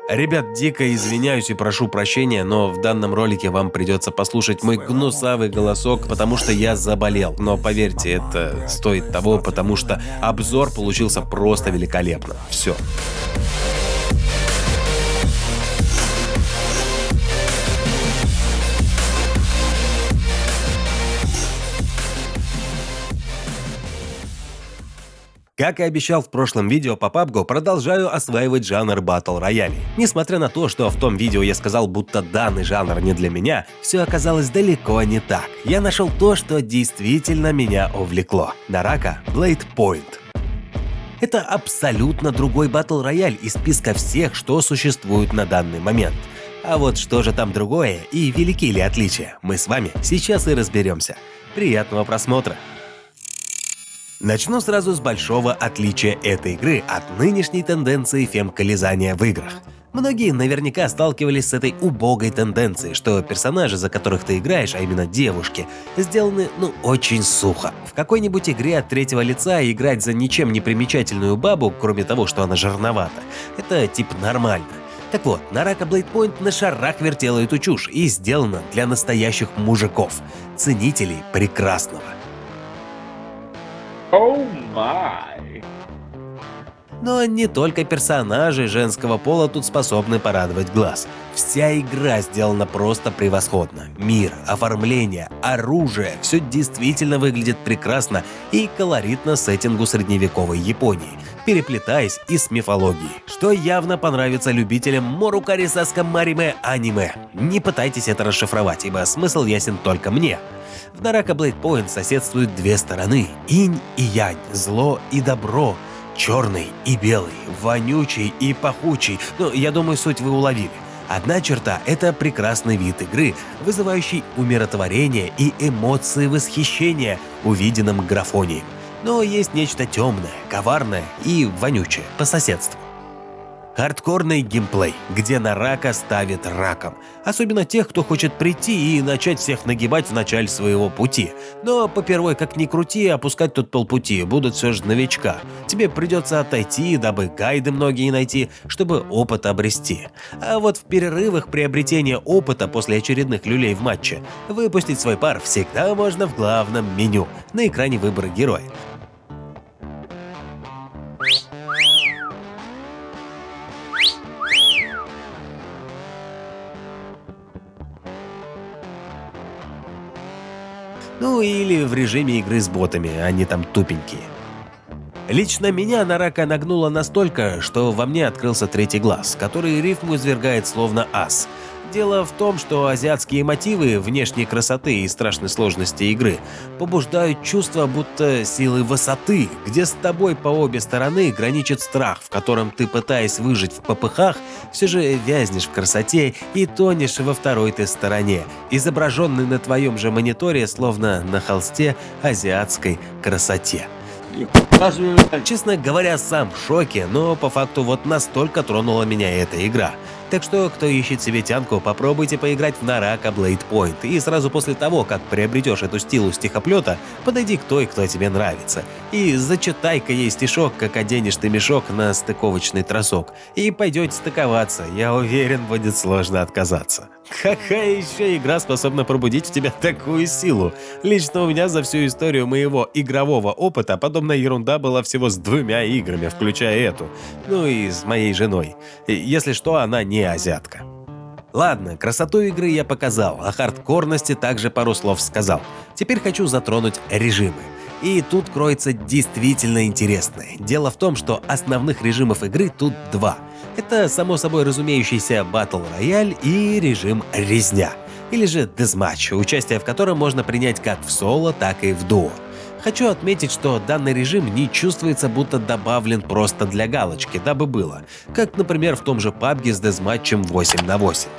Ребят, дико извиняюсь и прошу прощения, но в данном ролике вам придется послушать мой гнусавый голосок, потому что я заболел. Но поверьте, это стоит того, потому что обзор получился просто великолепно. Все. Как и обещал в прошлом видео по PUBG, продолжаю осваивать жанр батл роялей. Несмотря на то, что в том видео я сказал, будто данный жанр не для меня, все оказалось далеко не так. Я нашел то, что действительно меня увлекло. Naraka Blade Point. Это абсолютно другой батл рояль из списка всех, что существует на данный момент. А вот что же там другое и велики ли отличия, мы с вами сейчас и разберемся. Приятного просмотра! Начну сразу с большого отличия этой игры от нынешней тенденции фемкализания в играх. Многие наверняка сталкивались с этой убогой тенденцией, что персонажи, за которых ты играешь, а именно девушки, сделаны очень сухо. В какой-нибудь игре от третьего лица играть за ничем не примечательную бабу, кроме того, что она жирновата, это типа нормально. Так вот, Naraka Blade Point на шарах вертела эту чушь и сделана для настоящих мужиков, ценителей прекрасного. Oh my. Но не только персонажи женского пола тут способны порадовать глаз. Вся игра сделана просто превосходно. Мир, оформление, оружие – все действительно выглядит прекрасно и колоритно сеттингу средневековой Японии, переплетаясь и с мифологией, что явно понравится любителям Морукари Саска Мариме аниме. Не пытайтесь это расшифровать, ибо смысл ясен только мне. В Naraka Blade Point соседствуют две стороны – инь и янь, зло и добро, черный и белый, вонючий и пахучий. Я думаю, суть вы уловили. Одна черта – это прекрасный вид игры, вызывающий умиротворение и эмоции восхищения увиденным графонием. Но есть нечто темное, коварное и вонючее по соседству. Хардкорный геймплей, где Naraka ставит раком. Особенно тех, кто хочет прийти и начать всех нагибать в начале своего пути. Но попервой, как ни крути, опускать тут полпути будут все же новичка. Тебе придется отойти, дабы гайды многие найти, чтобы опыт обрести. А вот в перерывах приобретения опыта после очередных люлей в матче выпустить свой пар всегда можно в главном меню, на экране выбора героя. Или в режиме игры с ботами, они там тупенькие. Лично меня Naraka нагнула настолько, что во мне открылся третий глаз, который рифму извергает словно ас. Дело в том, что азиатские мотивы внешней красоты и страшной сложности игры побуждают чувство будто силы высоты, где с тобой по обе стороны граничит страх, в котором ты, пытаясь выжить в попыхах, все же вязнешь в красоте и тонешь во второй ты стороне, изображенной на твоем же мониторе, словно на холсте азиатской красоте. Честно говоря, сам в шоке, но по факту вот настолько тронула меня эта игра. Так что, кто ищет себе тянку, попробуйте поиграть в Naraka Blade Point, и сразу после того, как приобретешь эту стилу стихоплета, подойди к той, кто тебе нравится, и зачитай-ка ей стишок, как оденешь ты мешок на стыковочный тросок, и пойдете стыковаться, я уверен, будет сложно отказаться. Какая еще игра способна пробудить в тебя такую силу? Лично у меня за всю историю моего игрового опыта подобная ерунда была всего с 2 играми, включая эту, и с моей женой. Если что, она не азиатка. Ладно, красоту игры я показал, о хардкорности также пару слов сказал. Теперь хочу затронуть режимы. И тут кроется действительно интересное. Дело в том, что основных режимов игры тут 2. Это само собой разумеющийся Battle Royale и режим резня, или же Deathmatch, участие в котором можно принять как в соло, так и в дуо. Хочу отметить, что данный режим не чувствуется, будто добавлен просто для галочки, дабы было, как, например, в том же PUBG с дезматчем 8 на 8.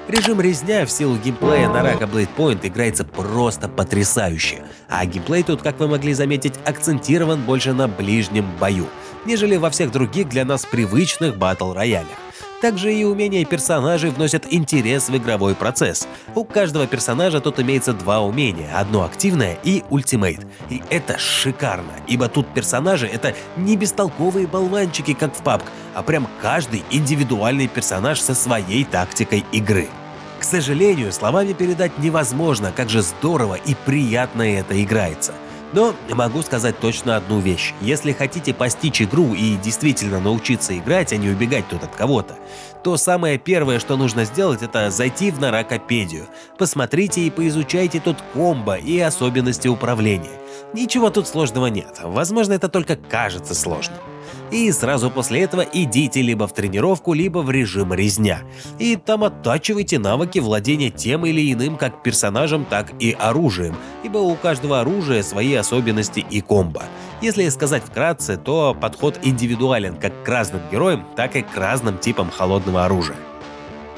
Режим резня в силу геймплея Naraka Blade Point играется просто потрясающе, а геймплей тут, как вы могли заметить, акцентирован больше на ближнем бою, нежели во всех других для нас привычных батл роялях. Также и умения персонажей вносят интерес в игровой процесс. У каждого персонажа тут имеется два умения, одно активное и ультимейт. И это шикарно, ибо тут персонажи — это не бестолковые болванчики, как в PUBG, а прям каждый индивидуальный персонаж со своей тактикой игры. К сожалению, словами передать невозможно, как же здорово и приятно это играется. Но могу сказать точно одну вещь. Если хотите постичь игру и действительно научиться играть, а не убегать тут от кого-то, то самое первое, что нужно сделать, это зайти в Наракопедию. Посмотрите и поизучайте тут комбо и особенности управления. Ничего тут сложного нет, возможно, это только кажется сложным. И сразу после этого идите либо в тренировку, либо в режим резня. И там оттачивайте навыки владения тем или иным как персонажем, так и оружием, ибо у каждого оружия свои особенности и комбо. Если сказать вкратце, то подход индивидуален как к разным героям, так и к разным типам холодного оружия.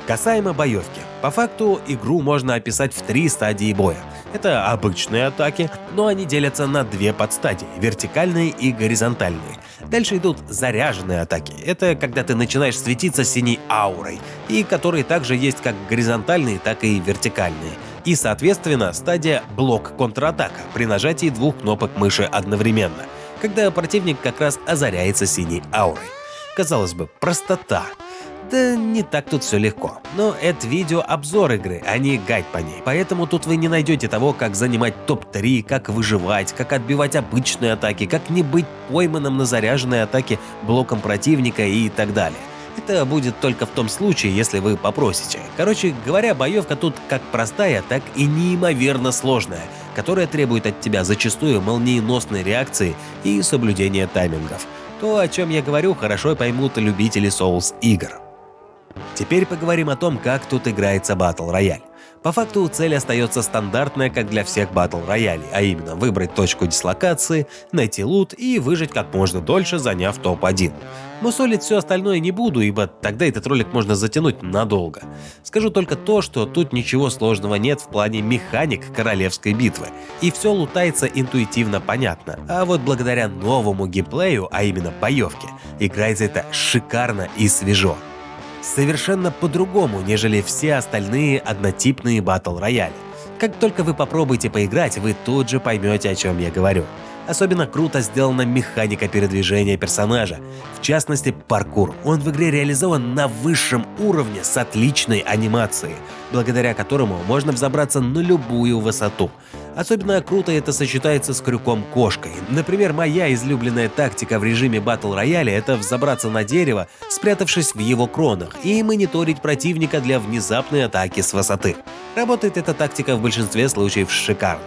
Касаемо боевки. По факту игру можно описать в 3 стадии боя. Это обычные атаки, но они делятся на 2 подстадии – вертикальные и горизонтальные. Дальше идут заряженные атаки. Это когда ты начинаешь светиться синей аурой, и которые также есть как горизонтальные, так и вертикальные. И, соответственно, стадия блок-контратака при нажатии 2 кнопок мыши одновременно, когда противник как раз озаряется синей аурой. Казалось бы, простота. Да не так тут все легко. Но это видео-обзор игры, а не гайд по ней. Поэтому тут вы не найдете того, как занимать топ-3, как выживать, как отбивать обычные атаки, как не быть пойманным на заряженной атаке блоком противника и так далее. Это будет только в том случае, если вы попросите. Короче говоря, боевка тут как простая, так и неимоверно сложная, которая требует от тебя зачастую молниеносной реакции и соблюдения таймингов. То, о чем я говорю, хорошо поймут любители Souls игр. Теперь поговорим о том, как тут играется Battle Royale. По факту цель остается стандартная, как для всех Battle Royale, а именно выбрать точку дислокации, найти лут и выжить как можно дольше, заняв топ-1. Мусолить все остальное не буду, ибо тогда этот ролик можно затянуть надолго. Скажу только то, что тут ничего сложного нет в плане механик королевской битвы, и все лутается интуитивно понятно, а вот благодаря новому геймплею, а именно боевке, играется это шикарно и свежо. Совершенно по-другому, нежели все остальные однотипные Battle Royale. Как только вы попробуете поиграть, вы тут же поймете, о чем я говорю. Особенно круто сделана механика передвижения персонажа, в частности паркур. Он в игре реализован на высшем уровне с отличной анимацией, благодаря которому можно взобраться на любую высоту. Особенно круто это сочетается с крюком-кошкой. Например, моя излюбленная тактика в режиме Battle Royale — это взобраться на дерево, спрятавшись в его кронах, и мониторить противника для внезапной атаки с высоты. Работает эта тактика в большинстве случаев шикарно.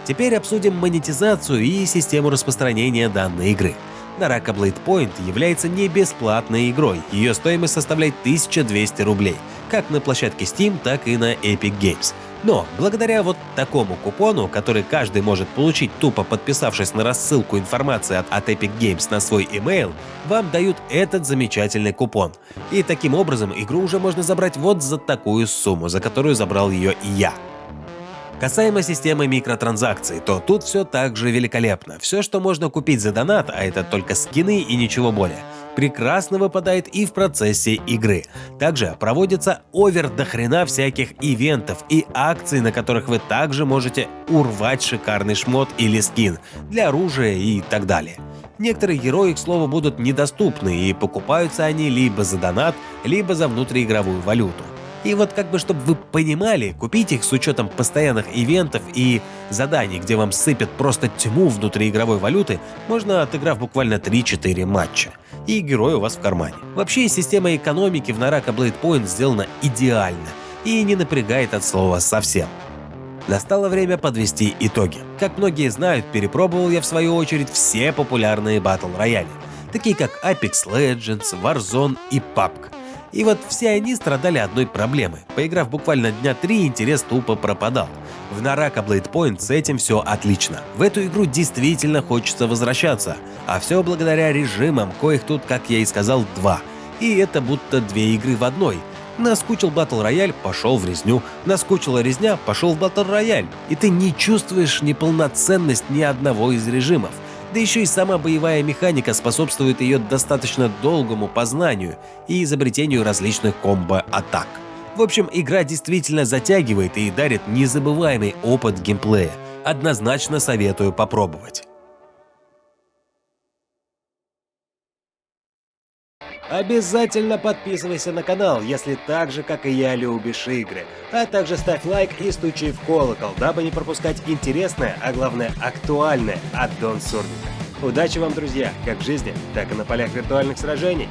Теперь обсудим монетизацию и систему распространения данной игры. Naraka Blade Point является не бесплатной игрой, ее стоимость составляет 1200 рублей, как на площадке Steam, так и на Epic Games. Но благодаря вот такому купону, который каждый может получить, тупо подписавшись на рассылку информации от Epic Games на свой email, вам дают этот замечательный купон. И таким образом игру уже можно забрать вот за такую сумму, за которую забрал ее и я. Касаемо системы микротранзакций, то тут все так же великолепно. Все, что можно купить за донат, а это только скины и ничего более, прекрасно выпадает и в процессе игры. Также проводится овер до хрена всяких ивентов и акций, на которых вы также можете урвать шикарный шмот или скин для оружия и так далее. Некоторые герои, к слову, будут недоступны, и покупаются они либо за донат, либо за внутриигровую валюту. И вот как бы, чтобы вы понимали, купить их с учетом постоянных ивентов и заданий, где вам сыпят просто тьму внутриигровой валюты, можно, отыграв буквально 3-4 матча. И герой у вас в кармане. Вообще, система экономики в Naraka Blade Point сделана идеально и не напрягает от слова совсем. Настало время подвести итоги. Как многие знают, перепробовал я в свою очередь все популярные Battle Royale, такие как Apex Legends, Warzone и PUBG. И вот все они страдали одной проблемой. Поиграв буквально дня 3, интерес тупо пропадал. В Naraka Blade Point с этим все отлично. В эту игру действительно хочется возвращаться. А все благодаря режимам, коих тут, как я и сказал, 2. И это будто 2 игры в одной. Наскучил Battle Royale, пошел в резню. Наскучила резня, пошел в Battle Royale. И ты не чувствуешь неполноценность ни одного из режимов. Да еще и сама боевая механика способствует ее достаточно долгому познанию и изобретению различных комбо-атак. В общем, игра действительно затягивает и дарит незабываемый опыт геймплея. Однозначно советую попробовать. Обязательно подписывайся на канал, если так же, как и я, любишь игры. А также ставь лайк и стучи в колокол, дабы не пропускать интересное, а главное актуальное от Дон Сурника. Удачи вам, друзья, как в жизни, так и на полях виртуальных сражений.